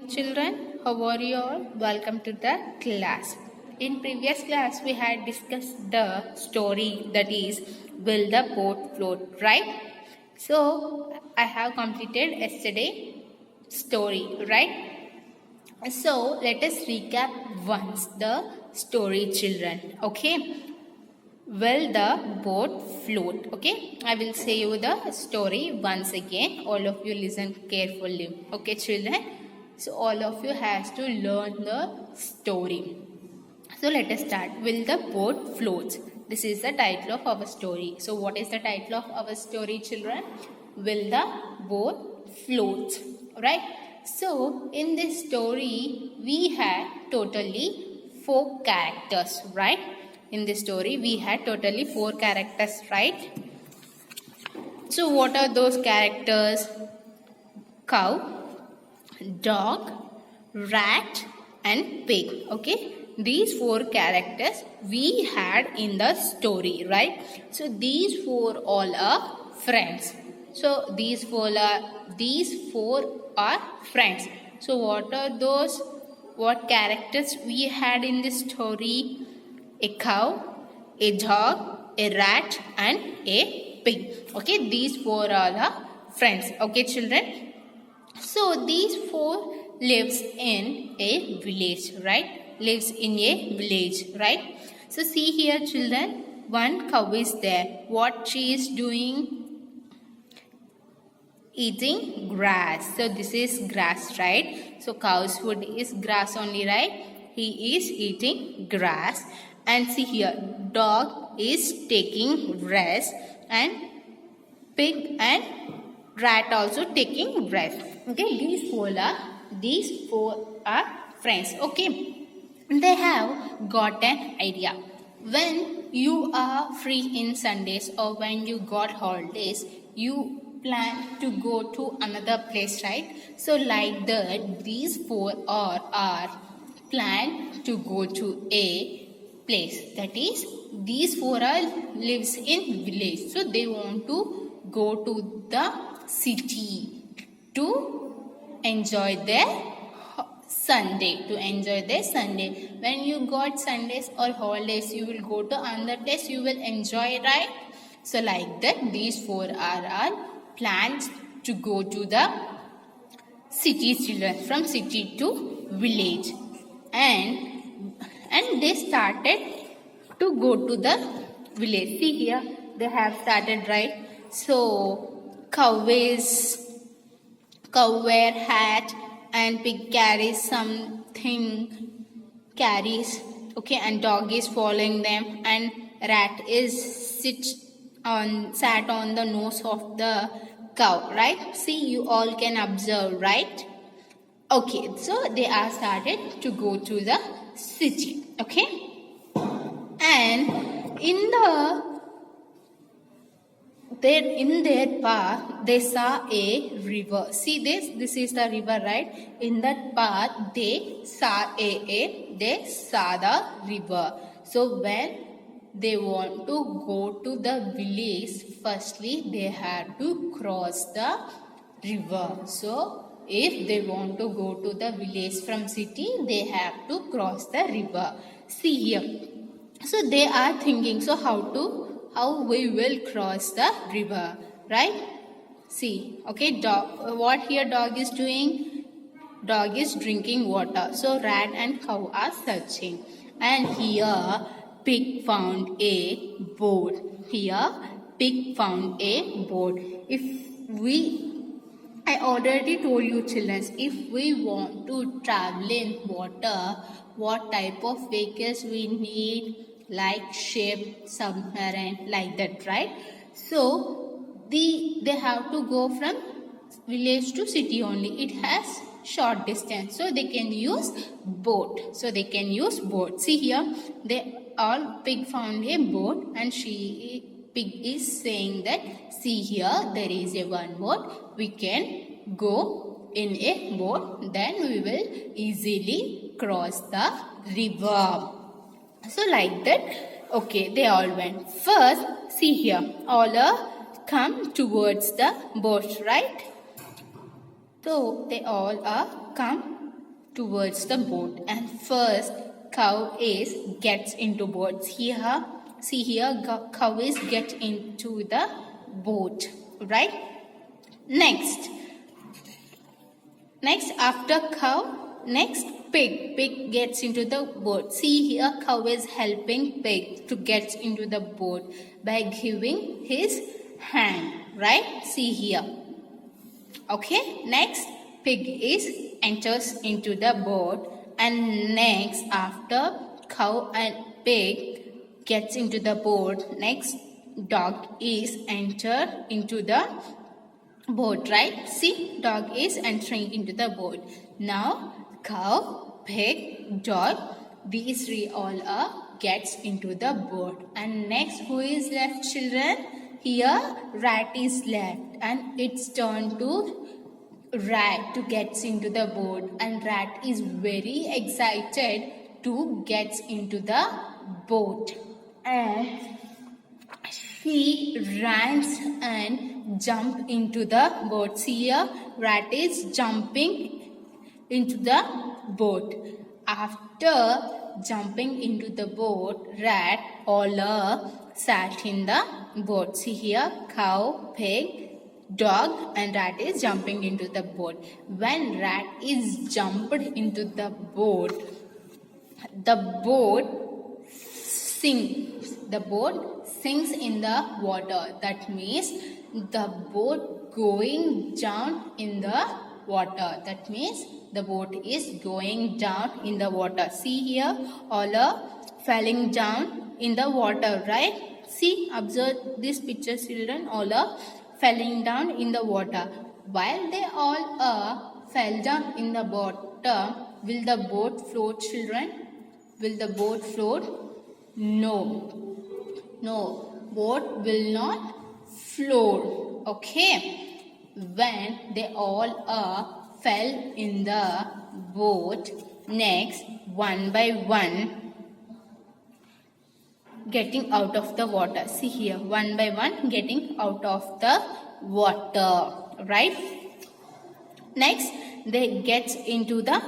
children. How are you all? Welcome to the class. In previous class, we had discussed the story that is Will the Boat Float, right? So, I have completed yesterday story, right? So, let us recap once the story, children. Okay? Will the boat float? Okay, I will say you the story once again. All of you listen carefully. Okay, children. So all of you has to learn the story. So let us start. Will the boat float? This is the title of our story. So what is the title of our story, children? Will the boat float? Right. So in this story, we had totally 4 characters. Right. In this story, we had totally 4 characters, right? So what are those characters? Cow, dog, rat and pig. Okay, these 4 characters we had in the story, right? So these 4 all are friends. So these 4 are friends. So what are those? What characters we had in this story? A cow, a dog, a rat and a pig. Okay, these 4 are friends. Okay, children. So these 4 lives in a village, right? Lives in a village, right? So see here, children. One cow is there. What she is doing? Eating grass. So this is grass, right? So cow's food is grass only, right? He is eating grass. And see here, dog is taking rest and pig and rat also taking rest. Okay, these four are friends. Okay, they have got an idea. When you are free in Sundays or when you got holidays, you plan to go to another place, right? So like that, these 4 are planned to go to a place. That is, these 4 are lives in village. So they want to go to the city to enjoy their Sunday. When you got Sundays or holidays, you will go to another place. You will enjoy, right? So like that, these 4 are plans to go to the city, children, from city to village, and they started to go to the village. See here, they have started, right? So cow wear hat and pig carries something, okay, and dog is following them, and rat is sat on the nose of the cow, right? See, you all can observe, right? Okay, so they are started to go to the city. Okay, and in their path they saw a river. See this is the river, right? In that path they saw the river. So when they want to go to the village, firstly they have to cross the river. So if they want to go to the village from city, they have to cross the river. See here. So they are thinking, so how we will cross the river, right? See, okay, dog. What here dog is doing? Dog is drinking water. So rat and cow are searching, and here pig found a boat. I already told you, children, if we want to travel in water, what type of vehicles we need? Like ship, submarine, like that, right? So they have to go from village to city only. It has short distance, so they can use boat. See here, pig found a boat, and pig is saying that, see here, there is a one boat. We can go in a boat, then we will easily cross the river. So like that, okay, they all went. First, see here, all come towards the boat, right? So they all come towards the boat, and first cow is gets into boat. Here, see here, cow is get into the boat, right? Next after cow, next pig gets into the boat. See here, cow is helping pig to get into the boat by giving his hand, right? See here. Okay, next pig enters into the boat, and next after cow and pig gets into the boat, next dog is enter into the boat, right? See, dog is entering into the boat. Now cow, pig, dog, these three all gets into the boat. And next, who is left, children? Here rat is left, and it's turn to rat to get into the boat, and rat is very excited to get into the boat, and she runs and jump into the boat. See here, rat is jumping into the boat. After jumping into the boat, rat all sat in the boat. See here, cow, pig, dog and rat is jumping into the boat. When rat is jumped into the boat sinks. The boat sinks in the water. That means the boat going down in the water. That means the boat is going down in the water. See here, all are falling down in the water, right? See, observe this picture, children. All are falling down in the water. While they all fell down in the water, will the boat float, children? Will the boat float? No. No, boat will not float. Okay. When they all fell in the boat, next, one by one, getting out of the water. See here, one by one getting out of the water, right? Next, they get into the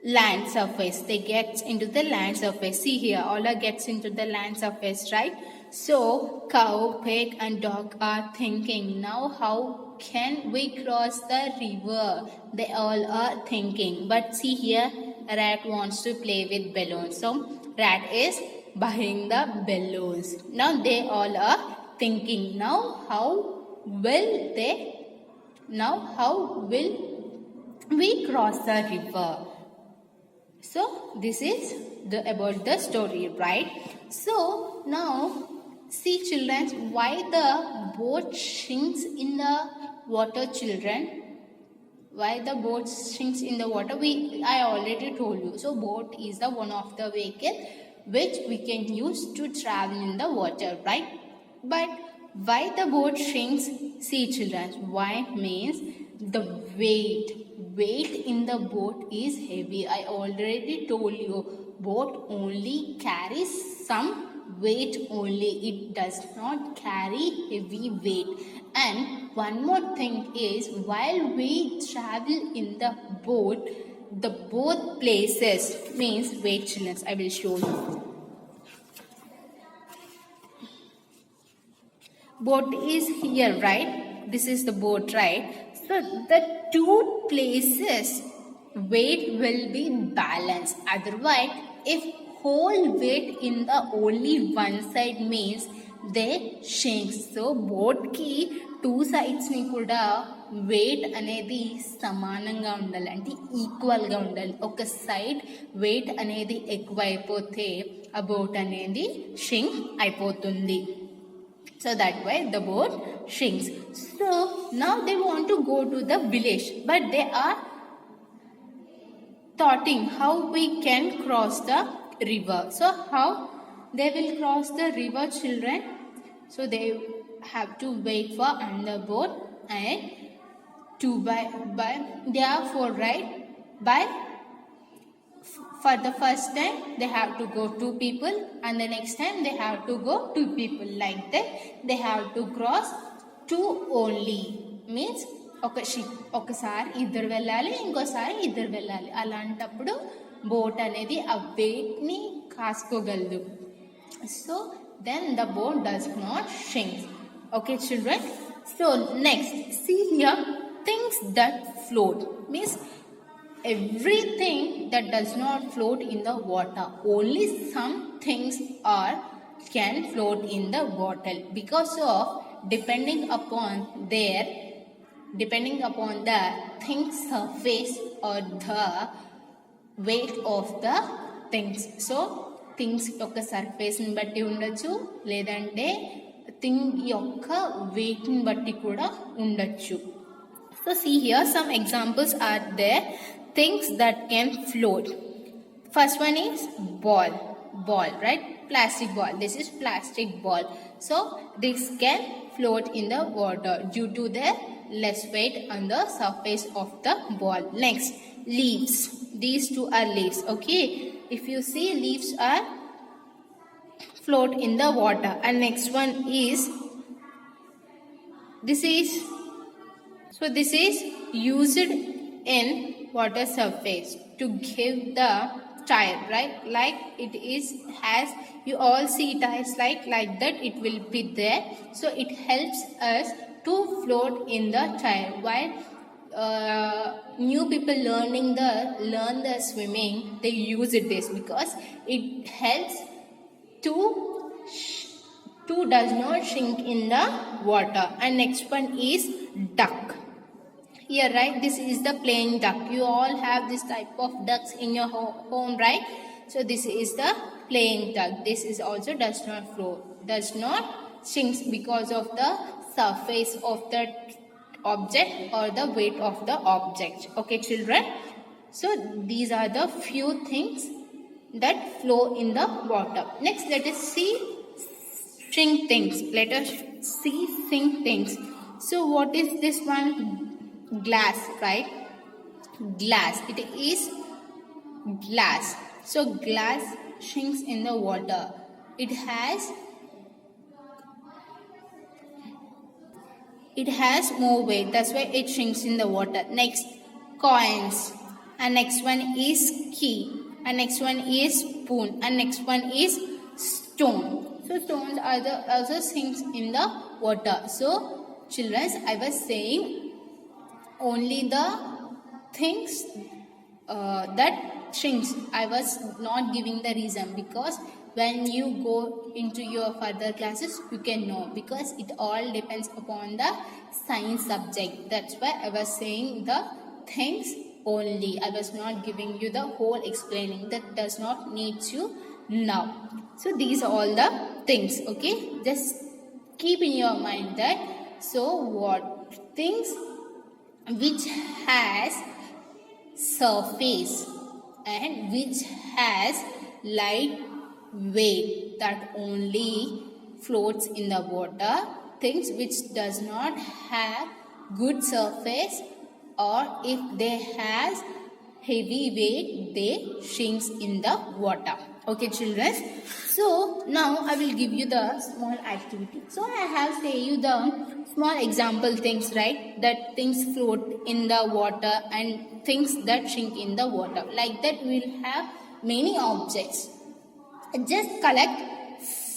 land surface. They get into the land surface. See here, Ola gets into the land surface, right? So, cow, pig and dog are thinking, now how can we cross the river? They all are thinking. But see here, rat wants to play with balloons. So, rat is buying the balloons. Now, they all are thinking, now how will we cross the river? So, this is about the story, right? So, now, see children, why the boat sinks in the water, children? Why the boat sinks in the water? I already told you. So, boat is the one of the vehicle which we can use to travel in the water, right? But why the boat sinks? See children, why means the weight in the boat is heavy. I already told you, boat only carries some weight only. It does not carry heavy weight. And one more thing is, while we travel in the boat, the both places means, wait children, I will show you. Boat is here, right? This is the boat, right? So the two places weight will be balanced. Otherwise, if whole weight in the only one side means they sink. So boat ki two sides ni kuda weight anedi samananga undali, ante equal ga undali. Oka side weight anedi ekkuva ayipothe a boat anedi sink ayipotundi. So that way the boat sinks. So now they want to go to the village, but they are thoughting how we can cross the river. So how they will cross the river, children? So they have to wait for another boat, and therefore, right, for the first time they have to go 2 people, and the next time they have to go 2 people. Like that they have to cross 2 only. Means ఒకసారి ఇద్దరు వెళ్ళాలి, ఇంకోసారి ఇద్దరు వెళ్ళాలి. అలాంటప్పుడు boat అనేది ఆ వెయిట్ని కాసుకోగలదు. So then the boat does not sink. Okay children. So next see here, things that float means everything that does not float in the water. Only some things can float in the water because of depending upon the thing's surface or the weight of the things. So things యొక్క సర్ఫేస్ని బట్టి ఉండొచ్చు, లేదంటే thing యొక్క వెయిట్ని బట్టి కూడా ఉండొచ్చు. So see here, some examples are there, things that can float. First one is ball, right? Plastic ball. This is plastic ball. So this can float in the water due to the less weight on the surface of the ball. Next, leaves. These two are leaves. Okay, if you see, leaves are float in the water. And next one is this is used in water surface to give the tire, right? Like it is, as you all see tires like that, it will be there. So it helps us to float in the tire. While new people learn the swimming, they use this because it helps to does not sink in the water. And next one is duck. Here, right, this is the playing duck. You all have this type of ducks in your home, right? So this is the playing duck. This is also does not float, does not sink because of the surface of the object or the weight of the object. Okay children, so these are the few things that flow in the water. Next, let us see sink things. So what is this one? Glass, right? Glass. It is glass. So glass sinks in the water. It has more weight. That's why it sinks in the water. Next, coins. And next one is key. And next one is spoon. And next one is stone. So stones are also sinks in the water. So children, I was saying only the things that shrinks. I was not giving the reason because when you go into your further classes you can know, because it all depends upon the science subject. That's why I was saying the things only. I was not giving you the whole explaining. That does not need you now. So these are all the things. Okay, just keep in your mind that. So what things which has surface and which has light weight, that only floats in the water. Things which does not have good surface, or if they has heavy weight, they sinks in the water. Okay children, so now I will give you the small activity. So I have say you the small example things, right? That things float in the water and things that sink in the water. Like that we will have many objects. Just collect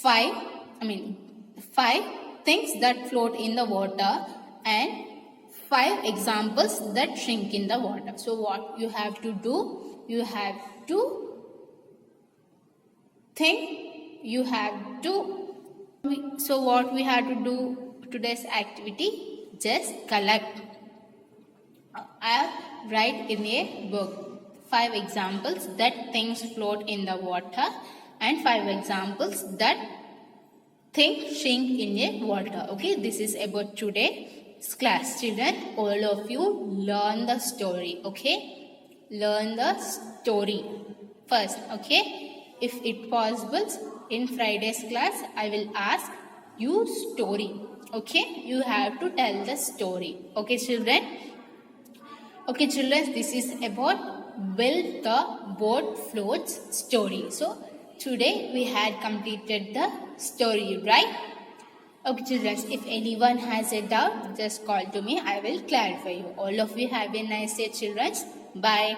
five things that float in the water and 5 examples that sink in the water. So what you have to do, you have to think, you have to, so what we have to do today's activity, just collect. I write in a book 5 examples that things float in the water and 5 examples that things sink in a water. Okay, this is about today's class. Children, all of you learn the story. Okay, learn the story first. Okay, if it possible, in Friday's class I will ask you story. Okay, you have to tell the story. Okay children. Okay children, this is about Will the Boat Floats story. So today we had completed the story, right? Okay, children, if anyone has a doubt, just call to me. I will clarify you. All of you have a nice day, children. Bye.